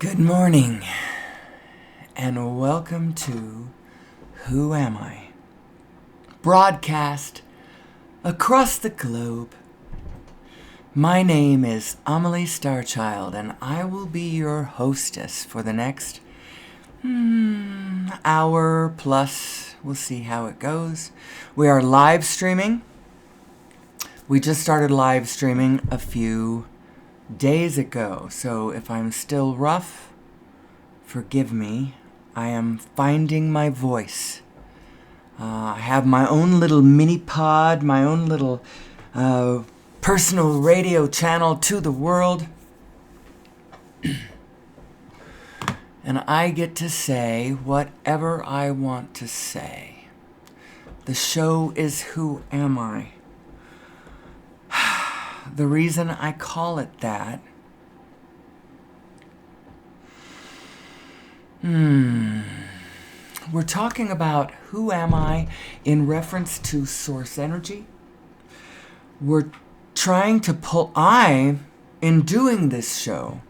Good morning, and welcome to Who Am I? Broadcast across the globe. My name is Amelie Starchild, and I will be your hostess for the next hour plus. We'll see how it goes. We are live streaming. We just started live streaming a few days ago, so if I'm still rough, forgive me. I am finding my voice. I have my own little mini pod, my own little personal radio channel to the world. And I get to say whatever I want to say. The show is Who Am I? The reason I call it that, we're talking about who am I in reference to source energy. We're trying to in doing this show,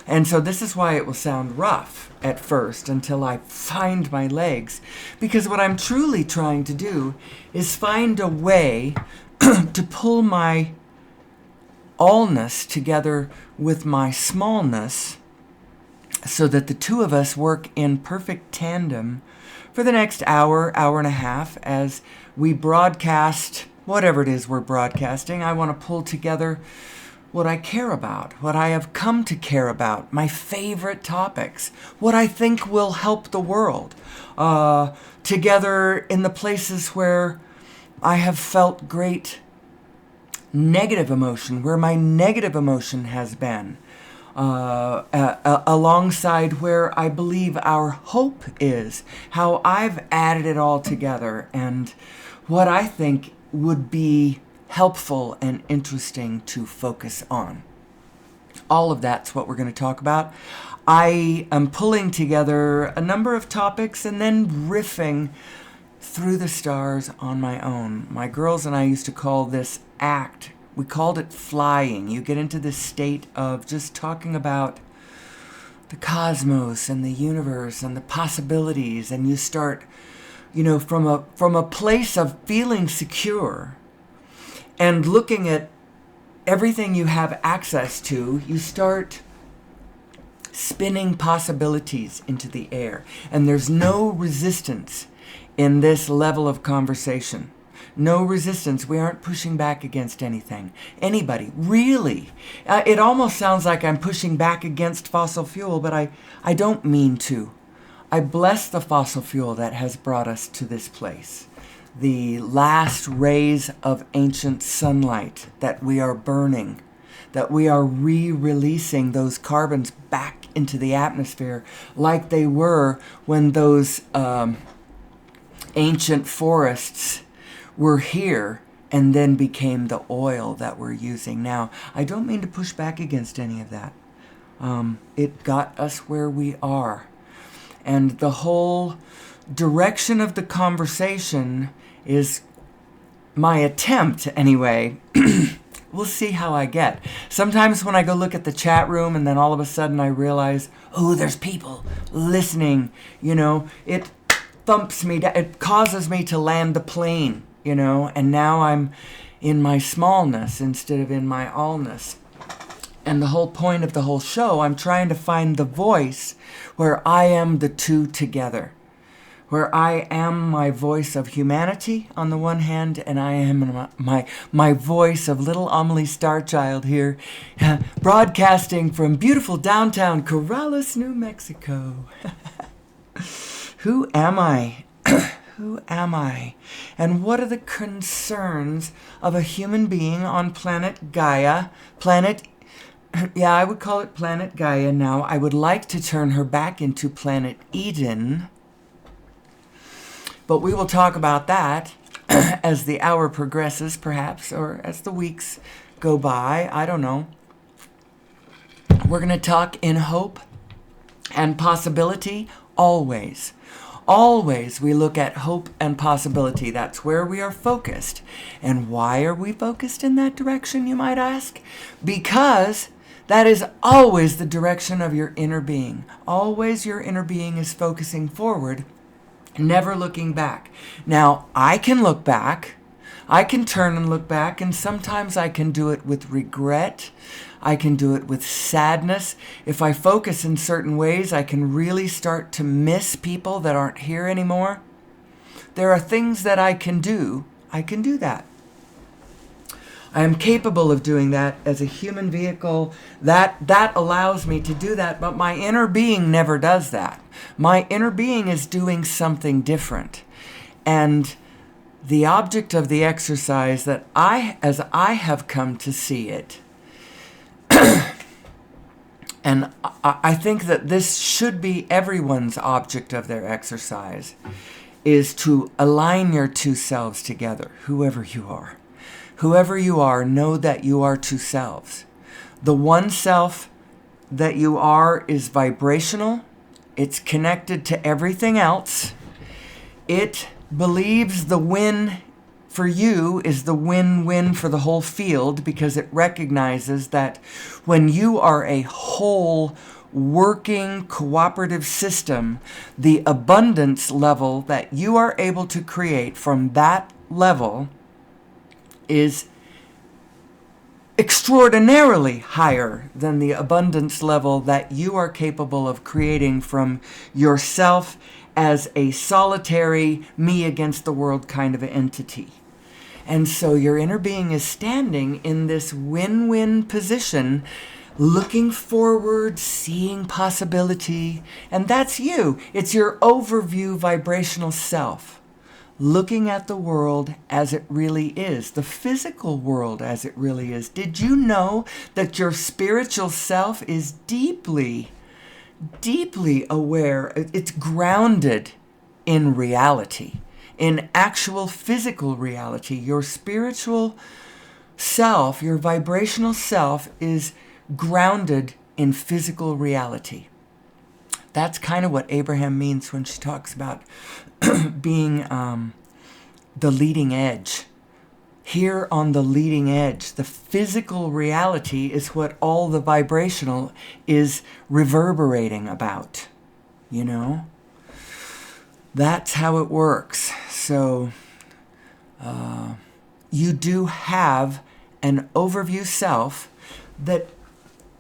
and so this is why it will sound rough at first until I find my legs, because what I'm truly trying to do is find a way to pull my allness together with my smallness so that the two of us work in perfect tandem for the next hour, hour and a half as we broadcast whatever it is we're broadcasting. I want to pull together what I care about, what I have come to care about, my favorite topics, what I think will help the world, together in the places where I have felt great negative emotion, where my negative emotion has been, alongside where I believe our hope is, how I've added it all together, and what I think would be helpful and interesting to focus on. All of that's what we're going to talk about. I am pulling together a number of topics and then riffing through the stars on my own. My girls and I used to call this act. We called it flying. You get into this state of just talking about the cosmos and the universe and the possibilities, and you start, from a place of feeling secure and looking at everything you have access to. You start spinning possibilities into the air, and there's no resistance in this level of conversation. No resistance. We aren't pushing back against anything. Anybody. Really. It almost sounds like I'm pushing back against fossil fuel, but I don't mean to. I bless the fossil fuel that has brought us to this place. The last rays of ancient sunlight that we are burning, that we are re-releasing those carbons back into the atmosphere like they were when those ancient forests were here and then became the oil that we're using now. I don't mean to push back against any of that. It got us where we are. And the whole direction of the conversation is my attempt, anyway. We'll see how I get. Sometimes when I go look at the chat room and then all of a sudden I realize, there's people listening, it thumps me down. It causes me to land the plane, and now I'm in my smallness instead of in my allness. And the whole point of the whole show, I'm trying to find the voice where I am the two together, where I am my voice of humanity on the one hand, and I am my voice of little Amelie Starchild here, broadcasting from beautiful downtown Corrales, New Mexico. Who am I? Who am I? And what are the concerns of a human being on planet Gaia? I would call it planet Gaia now. I would like to turn her back into planet Eden. But we will talk about that as the hour progresses, perhaps, or as the weeks go by. I don't know. We're going to talk in hope and possibility always. Always we look at hope and possibility. That's where we are focused. And why are we focused in that direction, you might ask? Because That is always the direction of your inner being. Always your inner being is focusing forward, never looking back. Now, I can look back. I can turn and look back, and sometimes I can do it with regret. I can do it with sadness. If I focus in certain ways, I can really start to miss people that aren't here anymore. There are things that I can do. I can do that. I am capable of doing that as a human vehicle. That allows me to do that, but my inner being never does that. My inner being is doing something different. And the object of the exercise that as I have come to see it, and I think that this should be everyone's object of their exercise, is to align your two selves together, whoever you are. Whoever you are, know that you are two selves. The one self that you are is vibrational. It's connected to everything else. It believes the win for you is the win-win for the whole field, because it recognizes that when you are a whole working cooperative system, the abundance level that you are able to create from that level is extraordinarily higher than the abundance level that you are capable of creating from yourself as a solitary me against the world kind of entity. And so your inner being is standing in this win-win position, looking forward, seeing possibility, and that's you. It's your overview vibrational self, looking at the world as it really is, the physical world as it really is. Did you know that your spiritual self is deeply, deeply aware? It's grounded in reality, in actual physical reality. Your spiritual self, your vibrational self, is grounded in physical reality. That's kind of what Abraham means when she talks about being the leading edge. Here on the leading edge, the physical reality is what all the vibrational is reverberating about, you know? That's how it works. So you do have an overview self that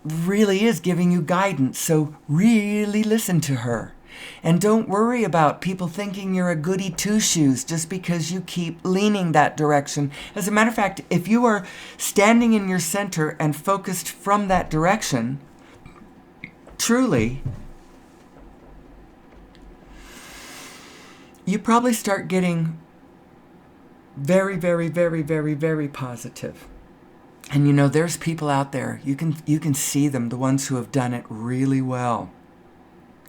really is giving you guidance. So really listen to her. And don't worry about people thinking you're a goody two-shoes just because you keep leaning that direction. As a matter of fact, if you are standing in your center and focused from that direction, truly, you probably start getting very, very, very, very, very positive. And you know, there's people out there, you can see them, the ones who have done it really well.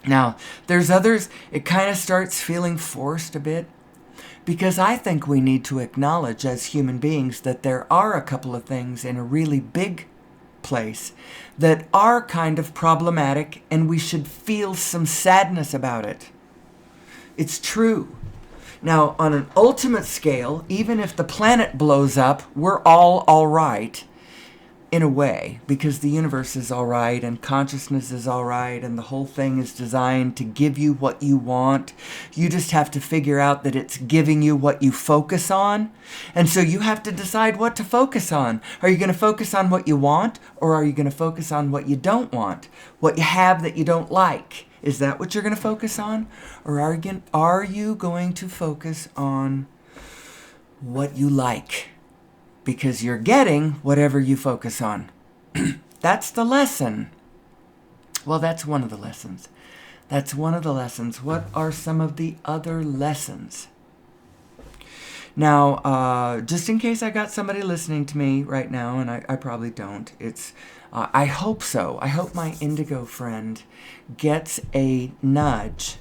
Now, there's others, it kind of starts feeling forced a bit, because I think we need to acknowledge as human beings that there are a couple of things in a really big place that are kind of problematic, and we should feel some sadness about it. It's true. Now, on an ultimate scale, even if the planet blows up, we're all right, in a way, because the universe is all right, and consciousness is all right, and the whole thing is designed to give you what you want. You just have to figure out that it's giving you what you focus on. And so you have to decide what to focus on. Are you going to focus on what you want, or are you going to focus on what you don't want? What you have that you don't like? Is that what you're going to focus on? Or are you going to focus on what you like? Because you're getting whatever you focus on. That's the lesson. Well, that's one of the lessons. That's one of the lessons. What are some of the other lessons? Now, just in case I got somebody listening to me right now, and I probably don't, I hope so. I hope my indigo friend gets a nudge.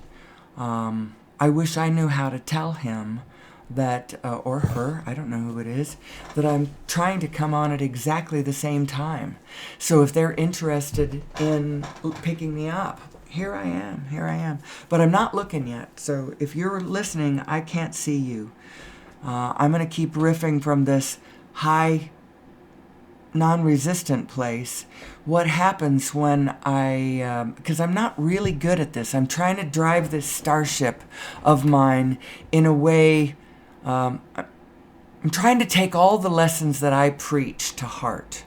I wish I knew how to tell him that, or her, I don't know who it is, that I'm trying to come on at exactly the same time. So if they're interested in picking me up, here I am. But I'm not looking yet. So if you're listening, I can't see you. I'm going to keep riffing from this high non-resistant place, what happens when because I'm not really good at this. I'm trying to drive this starship of mine in a way, I'm trying to take all the lessons that I preach to heart,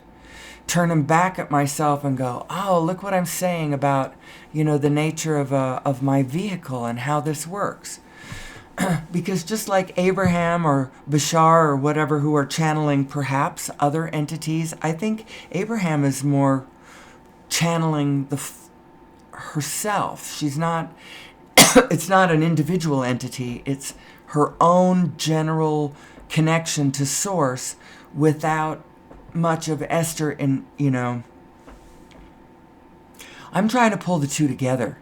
turn them back at myself and go, oh, look what I'm saying about, the nature of my vehicle and how this works. Because just like Abraham or Bashar or whatever who are channeling perhaps other entities, I think Abraham is more channeling herself. She's not, it's not an individual entity, it's her own general connection to source without much of Esther in, I'm trying to pull the two together,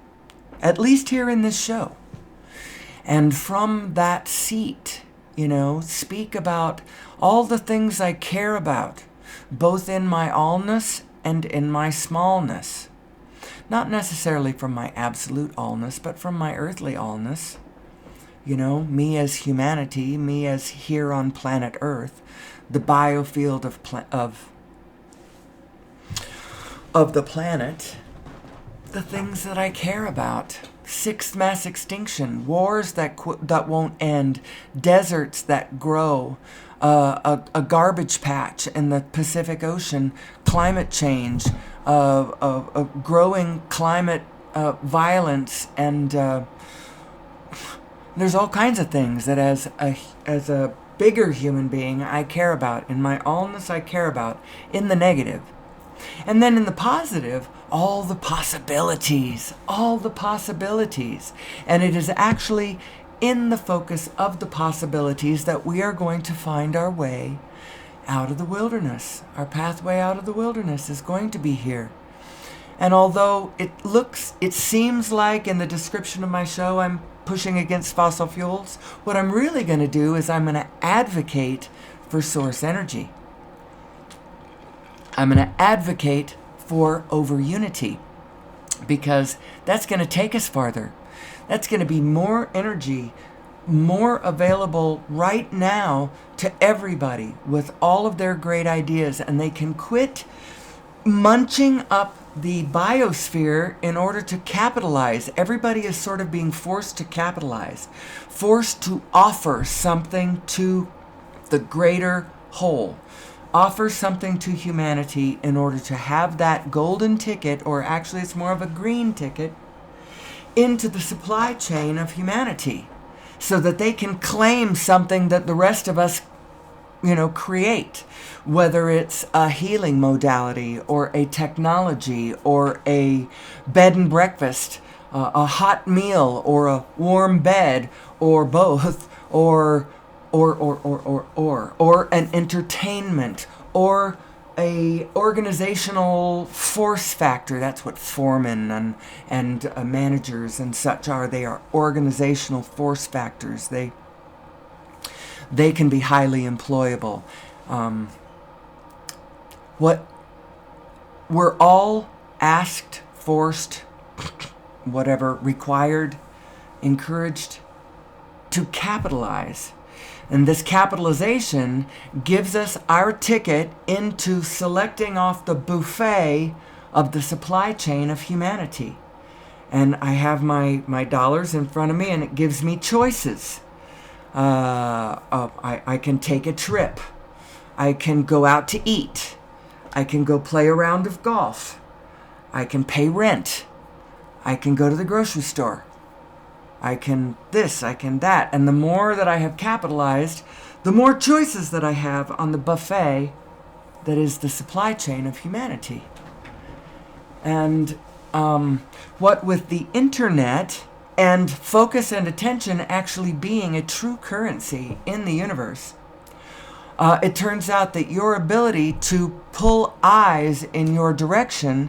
at least here in this show. And from that seat, speak about all the things I care about, both in my allness and in my smallness. Not necessarily from my absolute allness, but from my earthly allness. Me as humanity, me as here on planet Earth, the biofield of the planet, the things that I care about. Sixth mass extinction, wars that won't end, deserts that grow, a garbage patch in the Pacific Ocean, climate change, growing climate violence, and there's all kinds of things that as a bigger human being I care about. In my allness I care about. In the negative. And then in the positive, all the possibilities. And it is actually in the focus of the possibilities that we are going to find our way out of the wilderness. Our pathway out of the wilderness is going to be here. And although it seems like in the description of my show I'm pushing against fossil fuels, what I'm really going to do is I'm going to advocate for source energy. I'm going to advocate for over unity, because that's going to take us farther. That's going to be more energy, more available right now to everybody with all of their great ideas, and they can quit munching up the biosphere in order to capitalize. Everybody is sort of being forced to capitalize, forced to offer something to the greater whole. Offer something to humanity in order to have that golden ticket, or actually it's more of a green ticket, into the supply chain of humanity, so that they can claim something that the rest of us, create, whether it's a healing modality or a technology or a bed and breakfast, a hot meal or a warm bed, or both, or an entertainment, or a organizational force factor. That's what foremen and managers and such are. They are organizational force factors. They can be highly employable. What we're all asked, forced, whatever, required, encouraged to capitalize. And this capitalization gives us our ticket into selecting off the buffet of the supply chain of humanity. And I have my dollars in front of me, and it gives me choices. I can take a trip. I can go out to eat. I can go play a round of golf. I can pay rent. I can go to the grocery store. I can this, I can that. And the more that I have capitalized, the more choices that I have on the buffet that is the supply chain of humanity. And what with the internet and focus and attention actually being a true currency in the universe, it turns out that your ability to pull eyes in your direction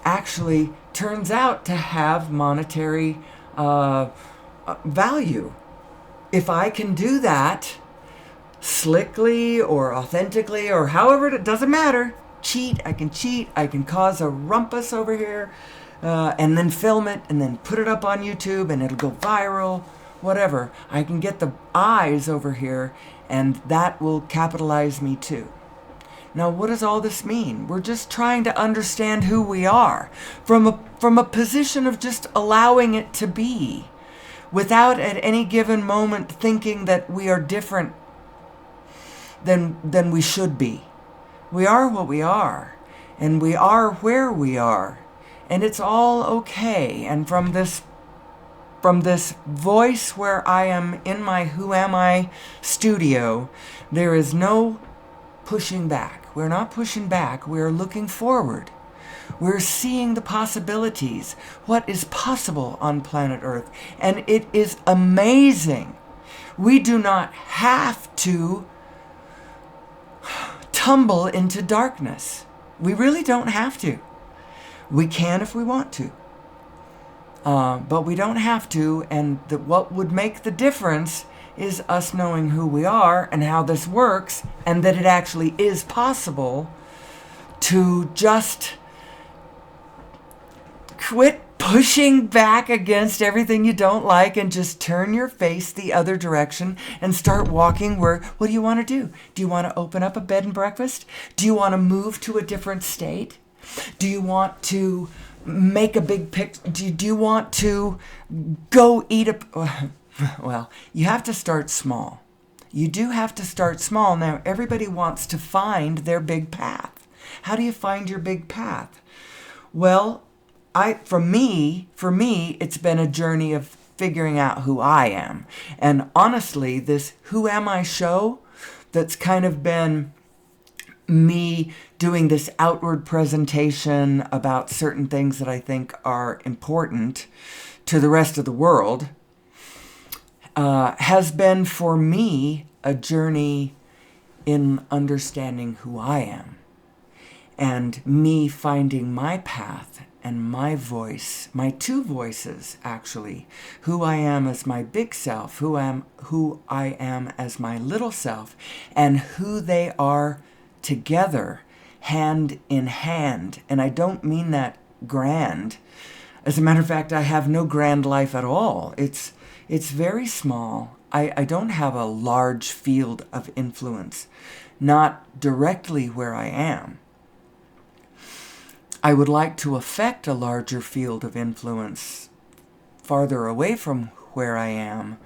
actually turns out to have monetary value. If I can do that slickly or authentically or however, it doesn't matter, I can cause a rumpus over here, and then film it and then put it up on YouTube and it'll go viral, whatever. I can get the eyes over here, and that will capitalize me too. Now, what does all this mean? We're just trying to understand who we are from a position of just allowing it to be, without at any given moment thinking that we are different than we should be. We are what we are, and we are where we are, and it's all okay. And from this voice where I am in my Who Am I studio, there is no pushing back. We're not pushing back. We're looking forward. We're seeing the possibilities, what is possible on planet Earth. And it is amazing. We do not have to tumble into darkness. We really don't have to. We can if we want to. But we don't have to, and what would make the difference is us knowing who we are and how this works, and that it actually is possible to just quit pushing back against everything you don't like and just turn your face the other direction and start walking what do you want to do? Do you want to open up a bed and breakfast? Do you want to move to a different state? Do you want to make a big picture? Do you want to go eat well, you have to start small. You do have to start small. Now, everybody wants to find their big path. How do you find your big path? Well, for me, it's been a journey of figuring out who I am. And honestly, this Who Am I show, that's kind of been me doing this outward presentation about certain things that I think are important to the rest of the world, has been for me a journey in understanding who I am, and me finding my path and my voice, my two voices actually, who I am as my big self, who I am as my little self, and who they are together, hand in hand. And I don't mean that grand. As a matter of fact, I have no grand life at all. It's very small. I don't have a large field of influence, not directly where I am. I would like to affect a larger field of influence farther away from where I am,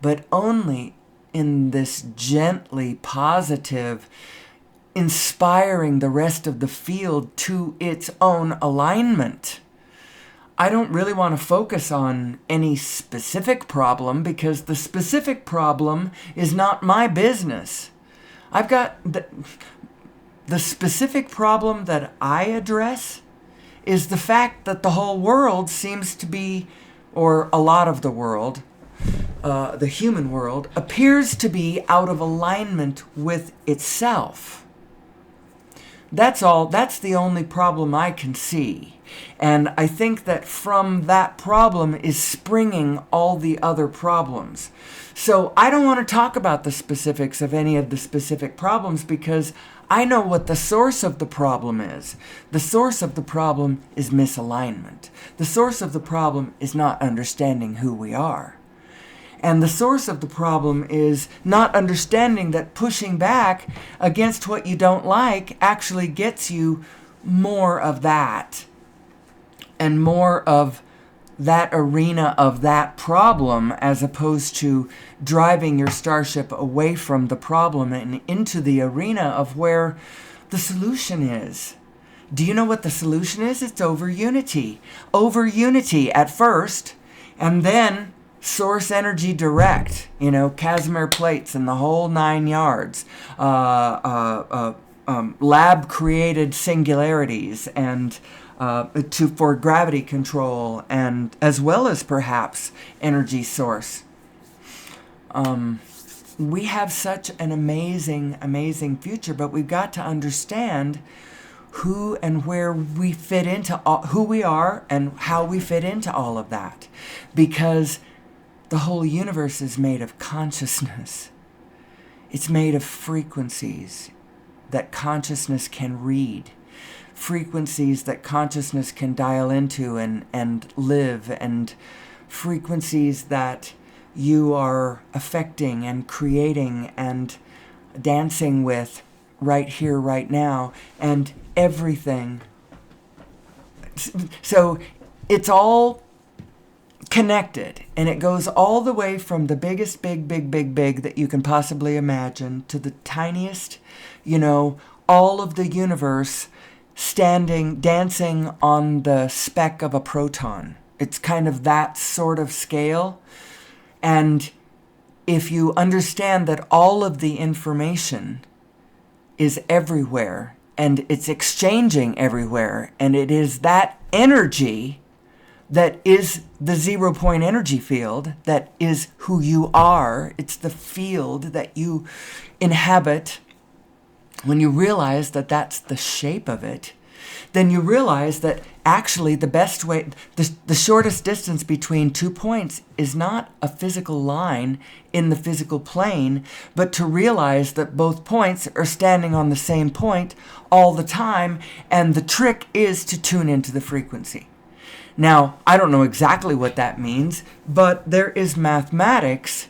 but only in this gently positive, inspiring the rest of the field to its own alignment. I don't really want to focus on any specific problem, because the specific problem is not my business. I've got the specific problem that I address is the fact that the whole world seems to be, or a lot of the world, the human world, appears to be out of alignment with itself. That's all. That's the only problem I can see. And I think that from that problem is springing all the other problems. So I don't want to talk about the specifics of any of the specific problems, because I know what the source of the problem is. The source of the problem is misalignment. The source of the problem is not understanding who we are. And the source of the problem is not understanding that pushing back against what you don't like actually gets you more of that, and more of that arena of that problem, as opposed to driving your starship away from the problem and into the arena of where the solution is. Do you know what the solution is? It's over unity. Over unity at first, and then source energy direct, Casimir plates and the whole 9 yards, lab created singularities, and for gravity control, and as well as perhaps energy source. We have such an amazing future, but we've got to understand who and where we fit into who we are and how we fit into all of that, because the whole universe is made of consciousness. It's made of frequencies that consciousness can read, frequencies that consciousness can dial into and live, and frequencies that you are affecting and creating and dancing with right here, right now, and everything. So it's all connected, and it goes all the way from the biggest big that you can possibly imagine to the tiniest, all of the universe dancing on the speck of a proton. It's kind of that sort of scale. And if you understand that all of the information is everywhere and it's exchanging everywhere, and it is that energy that is the 0 point energy field, that is who you are, it's the field that you inhabit. When you realize that that's the shape of it, then you realize that actually the best way, the shortest distance between 2 points is not a physical line in the physical plane, but to realize that both points are standing on the same point all the time, and the trick is to tune into the frequency. Now, I don't know exactly what that means, but there is mathematics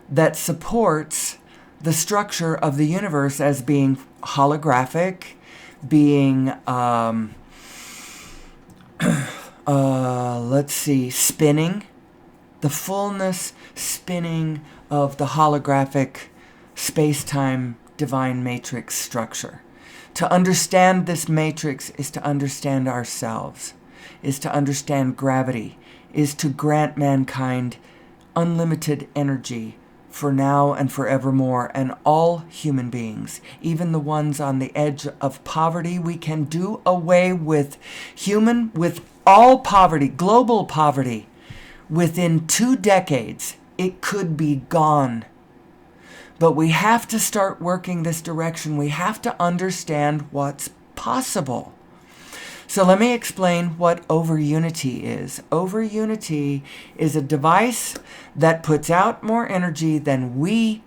that supports the structure of the universe as being holographic, being, spinning, the fullness spinning of the holographic space-time divine matrix structure. To understand this matrix is to understand ourselves, is to understand gravity, is to grant mankind unlimited energy for now and forevermore, and all human beings, even the ones on the edge of poverty. We can do away with all poverty, global poverty. Within 2 decades, it could be gone. But we have to start working this direction. We have to understand what's possible. So let me explain what over-unity is. Over-unity is a device that puts out more energy than we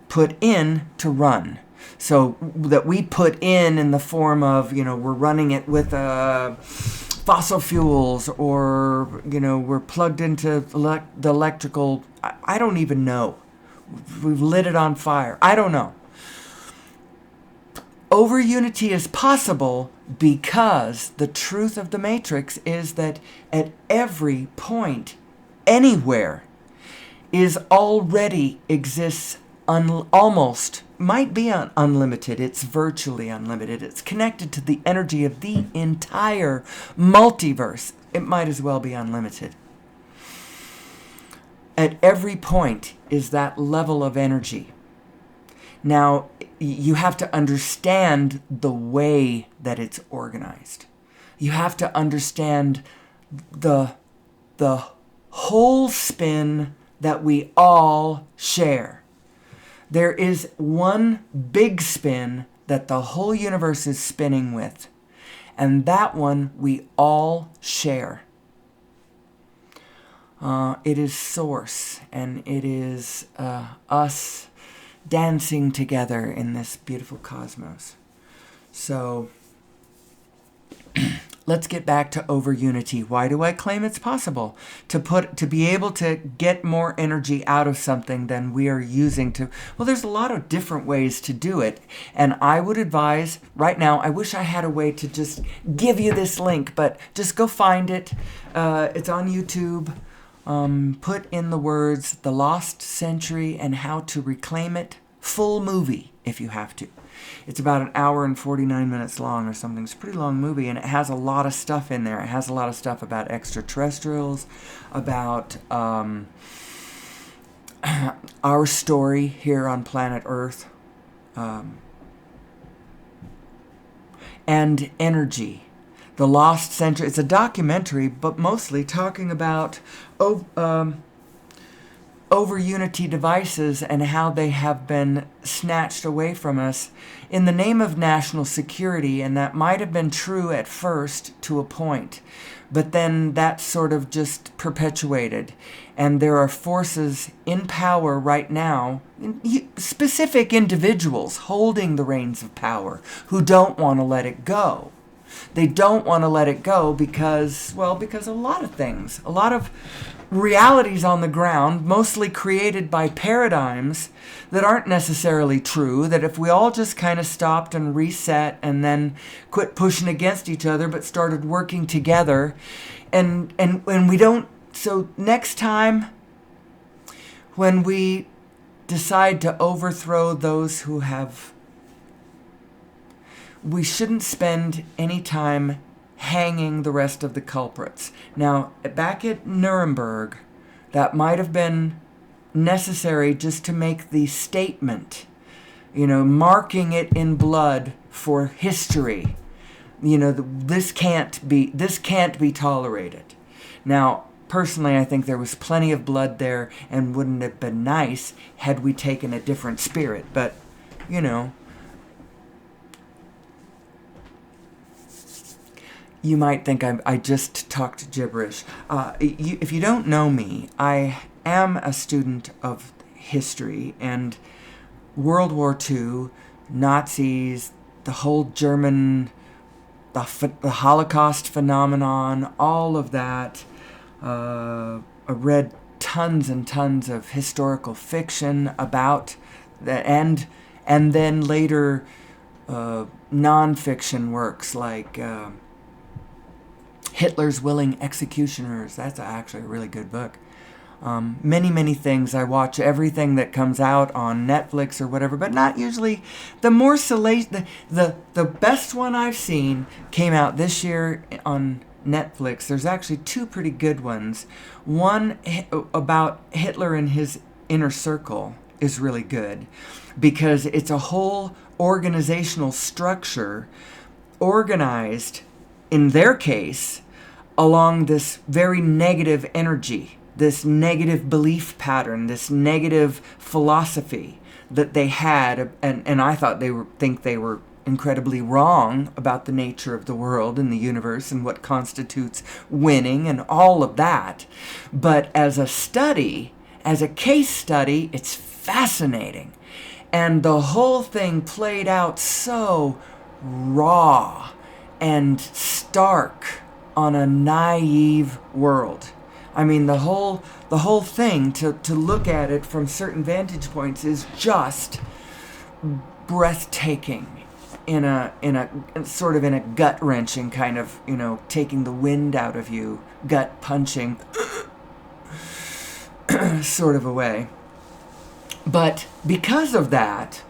put in to run. So that we put in the form of, we're running it with fossil fuels, or, we're plugged into the electrical, I don't even know. We've lit it on fire. I don't know. Over-unity is possible because the truth of the matrix is that at every point, anywhere, already exists almost, might be unlimited, it's virtually unlimited. It's connected to the energy of the entire multiverse. It might as well be unlimited. At every point is that level of energy. Now, you have to understand the way that it's organized. You have to understand the whole spin that we all share. There is one big spin that the whole universe is spinning with, and that one we all share. It is Source, and it is us dancing together in this beautiful cosmos. So let's get back to over-unity. Why do I claim it's possible to be able to get more energy out of something than we are using to? Well, there's a lot of different ways to do it, and I would advise right now, I wish I had a way to just give you this link, but just go find it. It's on YouTube. Put in the words "The Lost Century and How to Reclaim It." Full movie, if you have to. It's about 1 hour and 49 minutes long or something. It's a pretty long movie, and it has a lot of stuff in there. It has a lot of stuff about extraterrestrials, about our story here on planet Earth, and energy. The Lost Century. It's a documentary, but mostly talking about over-unity devices and how they have been snatched away from us in the name of national security, and that might have been true at first to a point, but then that sort of just perpetuated, and there are forces in power right now, specific individuals holding the reins of power, who don't want to let it go. They don't want to let it go because a lot of things. A lot of realities on the ground, mostly created by paradigms that aren't necessarily true, that if we all just kind of stopped and reset and then quit pushing against each other but started working together, and we don't, so next time when we decide to overthrow those who have, we shouldn't spend any time hanging the rest of the culprits. Now, back at Nuremberg, that might have been necessary just to make the statement, marking it in blood for history. This can't be tolerated. Now, personally, I think there was plenty of blood there, and wouldn't have been nice had we taken a different spirit. But, you might think I just talked gibberish. If you don't know me, I am a student of history, and World War II, Nazis, the whole German, the Holocaust phenomenon, all of that. I read tons and tons of historical fiction about that, and then later nonfiction works like Hitler's Willing Executioners. That's actually a really good book. Many things. I watch everything that comes out on Netflix or whatever, but not usually. The more the best one I've seen came out this year on Netflix. There's actually two pretty good ones. One about Hitler and his inner circle is really good because it's a whole organizational structure organized, in their case, along this very negative energy, this negative belief pattern, this negative philosophy that they had, and I thought they were incredibly wrong about the nature of the world and the universe and what constitutes winning and all of that. But as a study, as a case study, it's fascinating. And the whole thing played out so raw and stark on a naive world. I mean, the whole thing, to look at it from certain vantage points, is just breathtaking in a sort of in a gut-wrenching kind of, taking the wind out of you, gut-punching sort of a way. But because of that,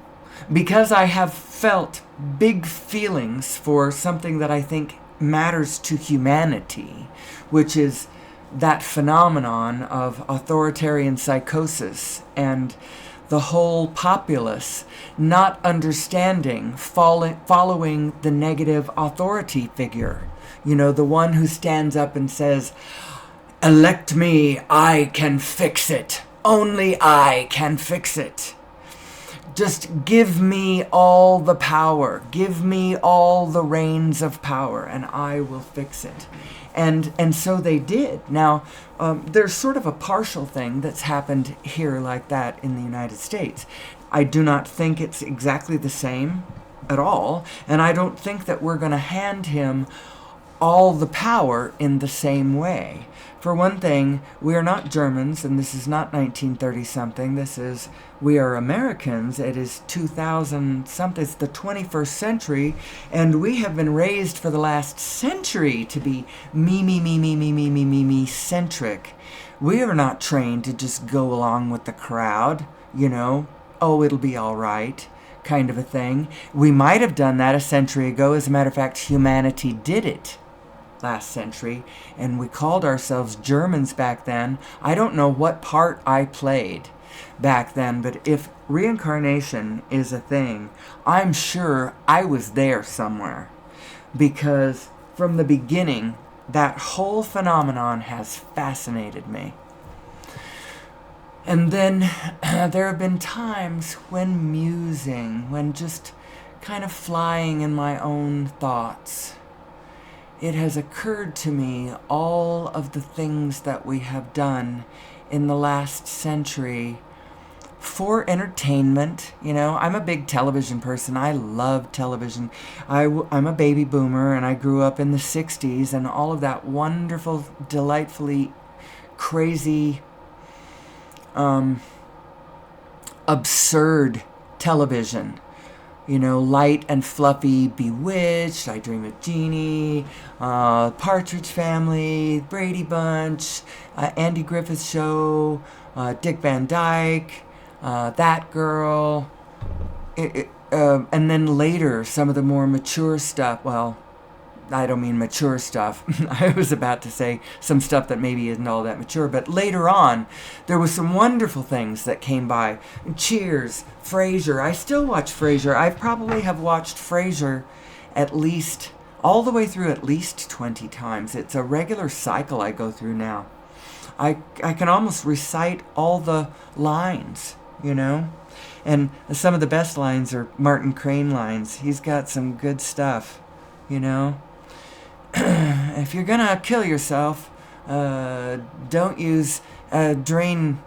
because I have felt big feelings for something that I think matters to humanity, which is that phenomenon of authoritarian psychosis and the whole populace not understanding, following the negative authority figure. The one who stands up and says, "Elect me, I can fix it. Only I can fix it. Just give me all the power. Give me all the reins of power, and I will fix it." And so they did. Now, there's sort of a partial thing that's happened here like that in the United States. I do not think it's exactly the same at all, and I don't think that we're going to hand him all the power in the same way. For one thing, we are not Germans, and this is not 1930-something. We are Americans. It is 2000-something. It's the 21st century, and we have been raised for the last century to be me-centric. We are not trained to just go along with the crowd, oh, it'll be all right, kind of a thing. We might have done that a century ago. As a matter of fact, humanity did it last century, and we called ourselves Germans back then. I don't know what part I played back then, but if reincarnation is a thing, I'm sure I was there somewhere, because from the beginning, that whole phenomenon has fascinated me. And then there have been times when musing, when just kind of flying in my own thoughts, it has occurred to me all of the things that we have done in the last century for entertainment. I'm a big television person. I love television. I'm a baby boomer, and I grew up in the 60s, and all of that wonderful, delightfully crazy, absurd television. You know, light and fluffy, Bewitched, I Dream of Jeannie, Partridge Family, Brady Bunch, Andy Griffith Show, Dick Van Dyke, That Girl, and then later some of the more mature stuff. Well, I don't mean mature stuff. I was about to say some stuff that maybe isn't all that mature, but later on, there was some wonderful things that came by. Cheers, Frasier. I still watch Frasier. I probably have watched Frasier at least, all the way through at least 20 times. It's a regular cycle I go through now. I can almost recite all the lines, you know? And some of the best lines are Martin Crane lines. He's got some good stuff, you know? If you're gonna kill yourself, don't use drain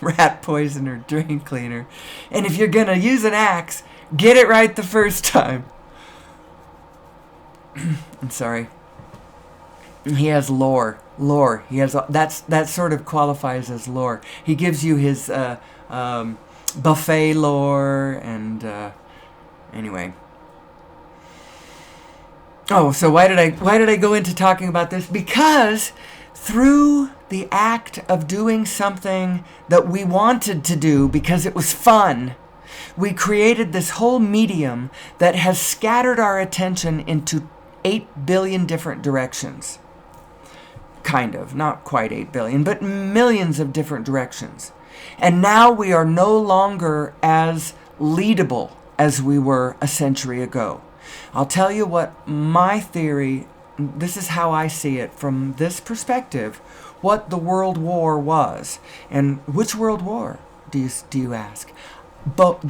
rat poison or drain cleaner. And if you're gonna use an axe, get it right the first time. I'm sorry. He has lore. He has that sort of qualifies as lore. He gives you his buffet lore and anyway. Oh, so why did I go into talking about this? Because through the act of doing something that we wanted to do because it was fun, we created this whole medium that has scattered our attention into 8 billion different directions. Kind of, not quite 8 billion, but millions of different directions. And now we are no longer as leadable as we were a century ago. I'll tell you what my theory, this is how I see it from this perspective, what the World War was. And which World War, do you ask? But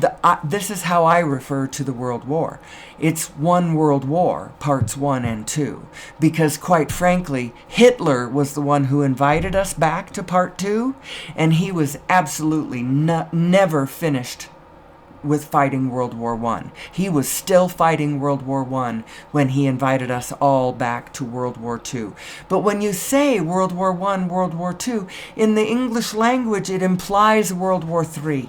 this is how I refer to the World War. It's one World War, parts 1 and 2. Because quite frankly, Hitler was the one who invited us back to part 2, and he was absolutely never finished with fighting World War I. He was still fighting World War I when he invited us all back to World War II. But when you say World War I, World War II, in the English language it implies World War III.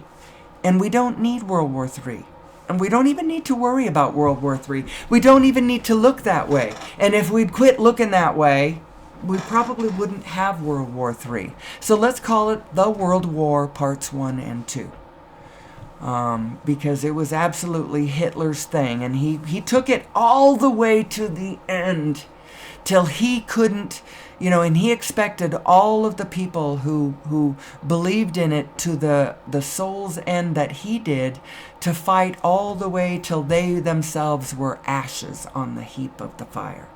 And we don't need World War III. And we don't even need to worry about World War III. We don't even need to look that way. And if we'd quit looking that way, we probably wouldn't have World War III. So let's call it the World War Parts 1 and 2. Because it was absolutely Hitler's thing, and he took it all the way to the end till he couldn't, and he expected all of the people who believed in it to the soul's end that he did to fight all the way till they themselves were ashes on the heap of the fire.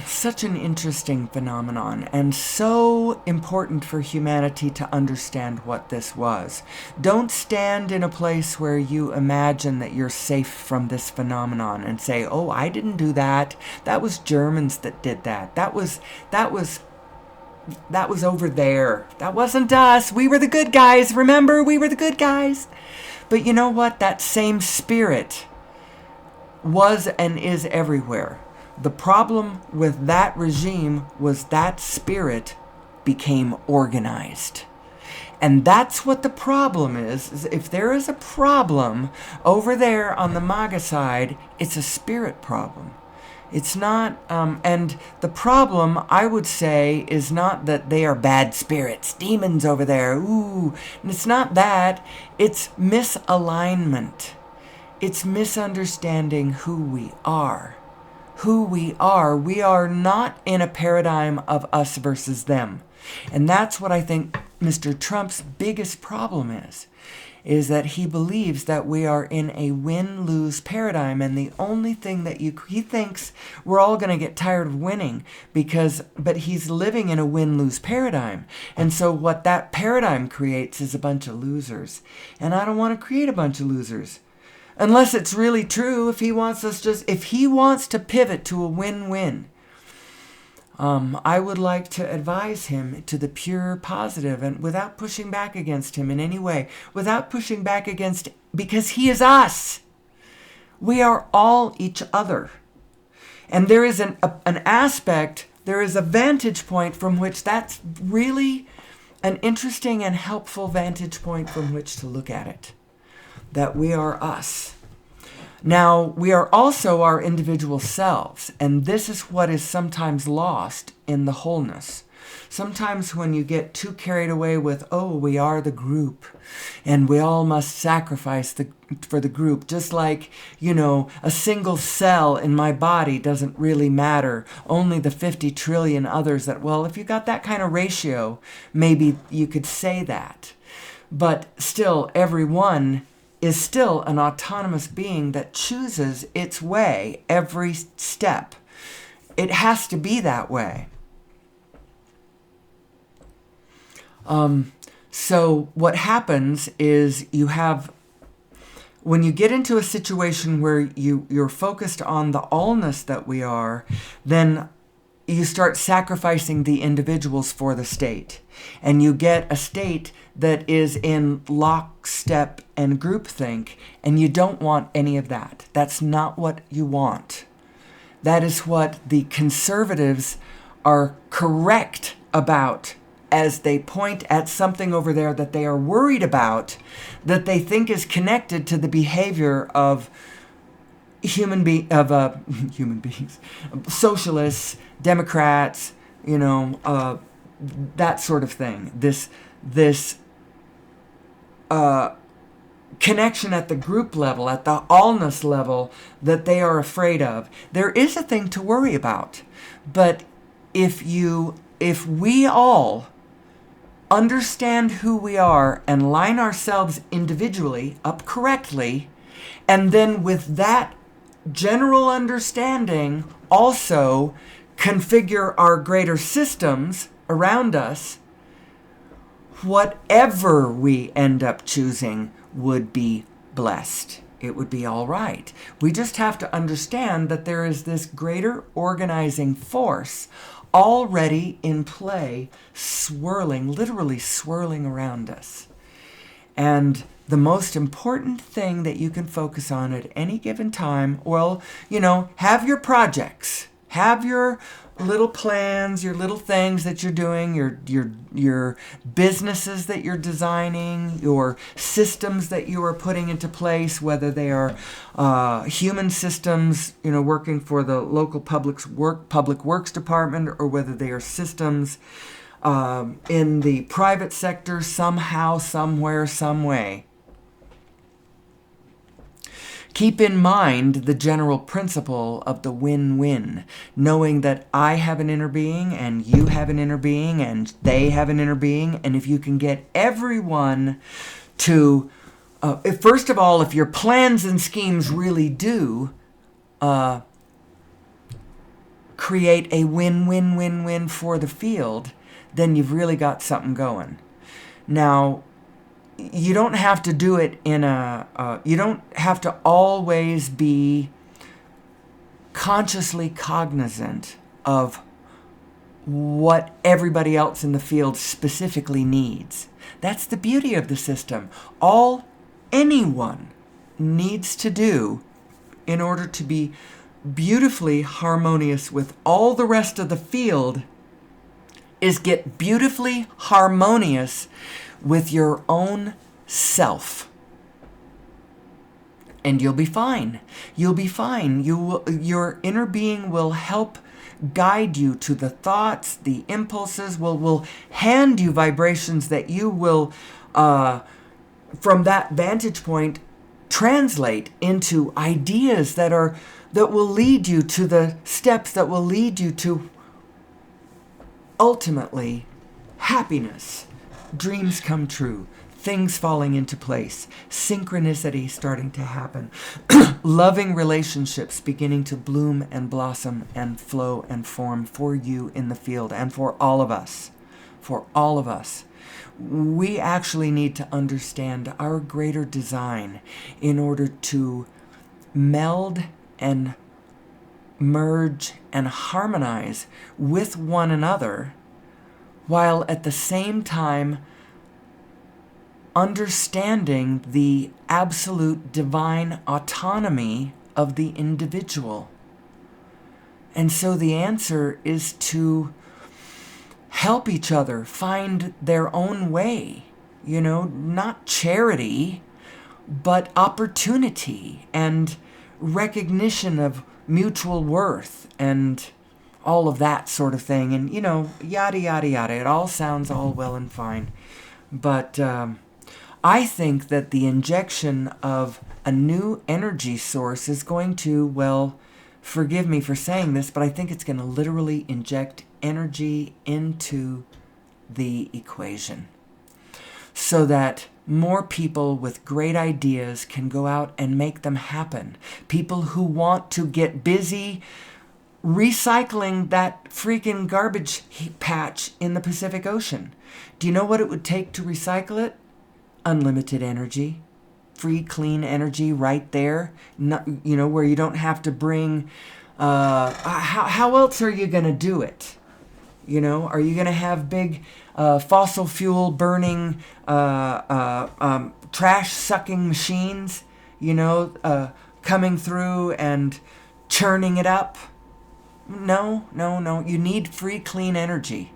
Such an interesting phenomenon, and so important for humanity to understand what this was. Don't stand in a place where you imagine that you're safe from this phenomenon and say, oh, I didn't do that. That was Germans that did that. That was over there. That wasn't us. We were the good guys. Remember, we were the good guys. But you know what? That same spirit was and is everywhere. The problem with that regime was that spirit became organized. And that's what the problem is if there is a problem over there on the MAGA side, it's a spirit problem. It's not, and the problem, I would say, is not that they are bad spirits, demons over there, ooh. And it's not that, it's misalignment. It's misunderstanding who we are. We are not in a paradigm of us versus them. And that's what I think Mr. Trump's biggest problem is that he believes that we are in a win-lose paradigm, and the only thing that he thinks we're all going to get tired of winning but he's living in a win-lose paradigm. And so what that paradigm creates is a bunch of losers. And I don't want to create a bunch of losers. Unless it's really true, if he wants to pivot to a win-win, I would like to advise him to the pure positive and without pushing back against him in any way, because he is us. We are all each other. And there is an aspect, there is a vantage point from which that's really an interesting and helpful vantage point from which to look at it. That we are us. Now, we are also our individual selves, and this is what is sometimes lost in the wholeness. Sometimes when you get too carried away with, oh, we are the group, and we all must sacrifice for the group, just like, a single cell in my body doesn't really matter, only the 50 trillion others that, well, if you got that kind of ratio, maybe you could say that. But still, everyone is still an autonomous being that chooses its way every step. It has to be that way. So what happens is when you get into a situation where you're focused on the allness that we are, then you start sacrificing the individuals for the state. And you get a state that is in lockstep and groupthink, and you don't want any of that. That's not what you want. That is what the conservatives are correct about as they point at something over there that they are worried about, that they think is connected to the behavior of human beings, socialists, Democrats, that sort of thing. This connection at the group level, at the allness level, that they are afraid of. There is a thing to worry about, but if we all understand who we are and line ourselves individually up correctly, and then with that general understanding also configure our greater systems around us, whatever we end up choosing would be blessed. It would be all right. We just have to understand that there is this greater organizing force already in play, literally swirling around us. And the most important thing that you can focus on at any given time, have your projects, have your little plans, your little things that you're doing, your businesses that you're designing, your systems that you are putting into place, whether they are human systems, working for the local public works department, or whether they are systems in the private sector, somehow, somewhere, some way. Keep in mind the general principle of the win-win, knowing that I have an inner being, and you have an inner being, and they have an inner being, and if you can get everyone to, first of all, if your plans and schemes really do create a win-win-win-win for the field, then you've really got something going. Now, you don't have to do it you don't have to always be consciously cognizant of what everybody else in the field specifically needs. That's the beauty of the system. All anyone needs to do in order to be beautifully harmonious with all the rest of the field is get beautifully harmonious with your own self. And you'll be fine. You'll be fine. Your inner being will help guide you to the thoughts, the impulses, will hand you vibrations that you will, from that vantage point, translate into ideas that will lead you to the steps that will lead you to ultimately happiness. Dreams come true, things falling into place, synchronicity starting to happen, loving relationships beginning to bloom and blossom and flow and form for you in the field and for all of us. For all of us. We actually need to understand our greater design in order to meld and merge and harmonize with one another, while at the same time understanding the absolute divine autonomy of the individual. And so the answer is to help each other find their own way, not charity, but opportunity and recognition of mutual worth and all of that sort of thing. And, yada, yada, yada. It all sounds all well and fine. But I think that the injection of a new energy source is going to, well, forgive me for saying this, but I think it's going to literally inject energy into the equation so that more people with great ideas can go out and make them happen. People who want to get busy recycling that freaking garbage patch in the Pacific Ocean. Do you know what it would take to recycle it? Unlimited energy. Free, clean energy right there. Where you don't have to bring... how else are you going to do it? Are you going to have big fossil fuel burning, trash sucking machines, coming through and churning it up? No. You need free, clean energy.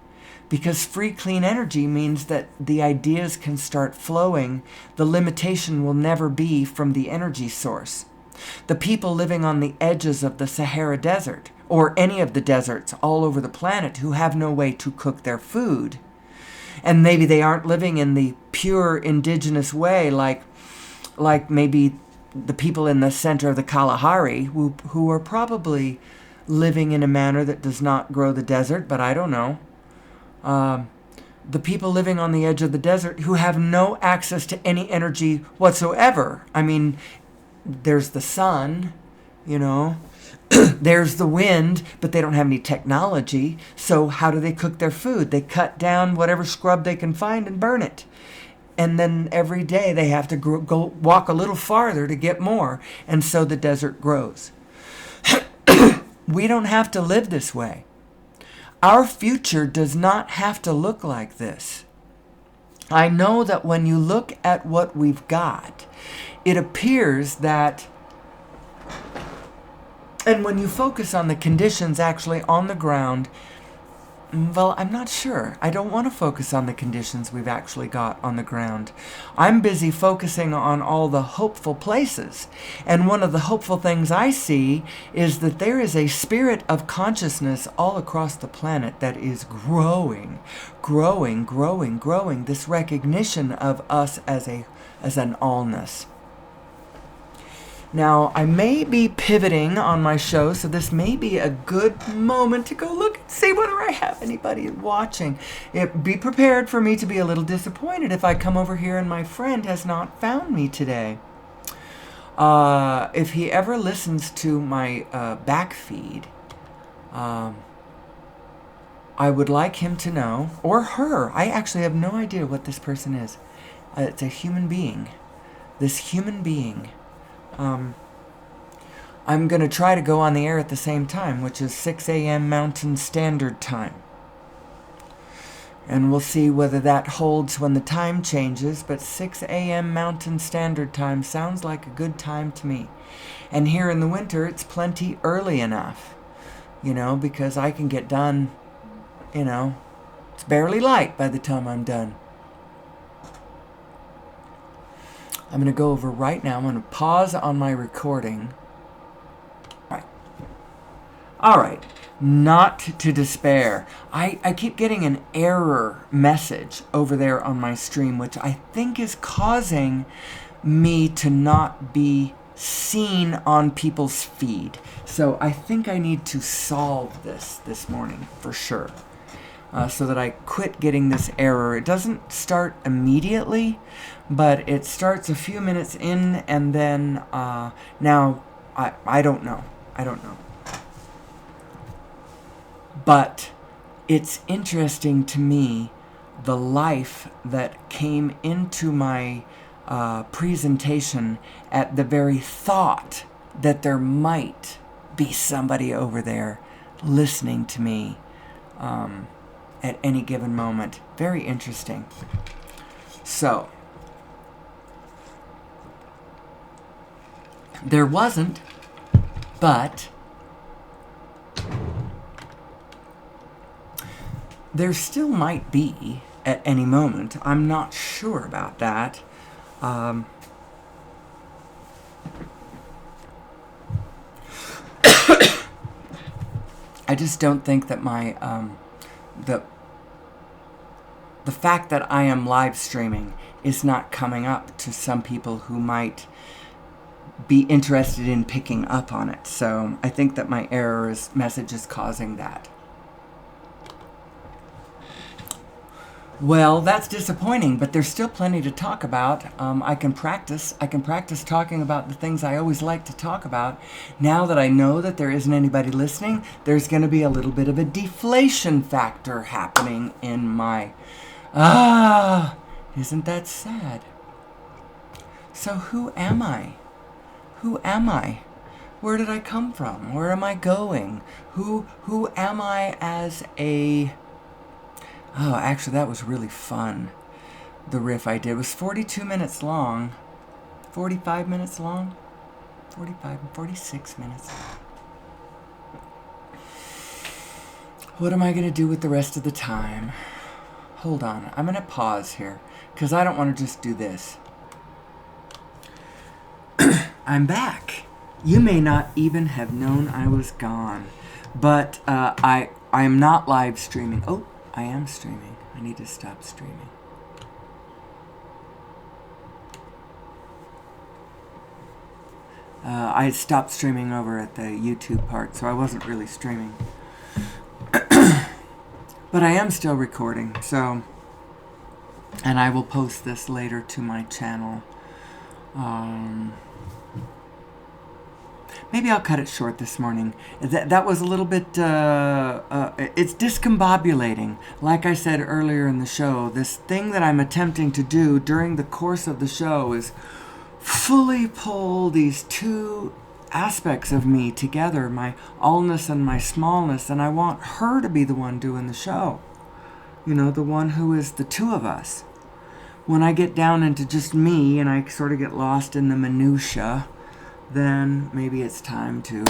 Because free, clean energy means that the ideas can start flowing. The limitation will never be from the energy source. The people living on the edges of the Sahara Desert, or any of the deserts all over the planet who have no way to cook their food, and maybe they aren't living in the pure indigenous way like maybe the people in the center of the Kalahari who are probably living in a manner that does not grow the desert, but I don't know. The people living on the edge of the desert who have no access to any energy whatsoever. I mean, there's the sun, there's the wind, but they don't have any technology. So how do they cook their food? They cut down whatever scrub they can find and burn it. And then every day they have to go walk a little farther to get more. And so the desert grows. We don't have to live this way. Our future does not have to look like this. I know that when you look at what we've got, it appears that, and when you focus on the conditions actually on the ground, well, I'm not sure. I don't want to focus on the conditions we've actually got on the ground. I'm busy focusing on all the hopeful places. And one of the hopeful things I see is that there is a spirit of consciousness all across the planet that is growing. This recognition of us as an allness. Now, I may be pivoting on my show, so this may be a good moment to go look and see whether I have anybody watching. Be prepared for me to be a little disappointed if I come over here and my friend has not found me today. If he ever listens to my back feed, I would like him to know, or her. I actually have no idea what this person is. It's a human being. This human being. I'm going to try to go on the air at the same time, which is 6 a.m. Mountain Standard Time. And we'll see whether that holds when the time changes, but 6 a.m. Mountain Standard Time sounds like a good time to me. And here in the winter, it's plenty early enough, because I can get done, it's barely light by the time I'm done. I'm going to go over right now. I'm going to pause on my recording. All right. Not to despair. I keep getting an error message over there on my stream, which I think is causing me to not be seen on people's feed. So I think I need to solve this morning for sure. So that I quit getting this error. It doesn't start immediately, but it starts a few minutes in, and then now I don't know. But it's interesting to me the life that came into my presentation at the very thought that there might be somebody over there listening to me. At any given moment. Very interesting. So, there wasn't, but There still might be at any moment. I'm not sure about that. I just don't think that my the the fact that I am live streaming is not coming up to some people who might be interested in picking up on it. So I think that my error message is causing that. Well, that's disappointing, but there's still plenty to talk about. I can practice talking about the things I always like to talk about. Now that I know that there isn't anybody listening, there's going to be a little bit of a deflation factor happening in my... isn't that sad? So who am I? Who am I? Where did I come from? Where am I going? Who am I as a... Oh, actually, that was really fun. The riff I did was 42 minutes long. 45 minutes long? 46 minutes. What am I going to do with the rest of the time? Hold on. I'm going to pause here, because I don't want to just do this. I'm back. You may not even have known I was gone. But I am not live streaming. Oh, I am streaming. I need to stop streaming. I stopped streaming over at the YouTube part, so I wasn't really streaming. But I am still recording, so... And I will post this later to my channel. Maybe I'll cut it short this morning. That was a little bit... it's discombobulating. Like I said earlier in the show, this thing that I'm attempting to do during the course of the show is fully pull these two aspects of me together, my allness and my smallness, and I want her to be the one doing the show. You know, the one who is the two of us. When I get down into just me and I sort of get lost in the minutia, then maybe it's time to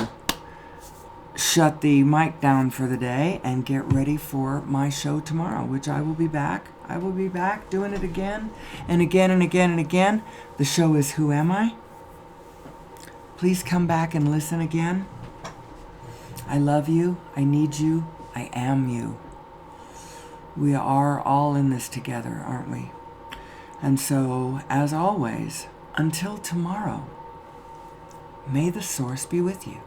shut the mic down for the day and get ready for my show tomorrow, which I will be back. I will be back doing it again and again and again and again. The show is Who Am I? Please come back and listen again. I love you. I need you. I am you. We are all in this together, aren't we? And so, as always, until tomorrow, may the source be with you.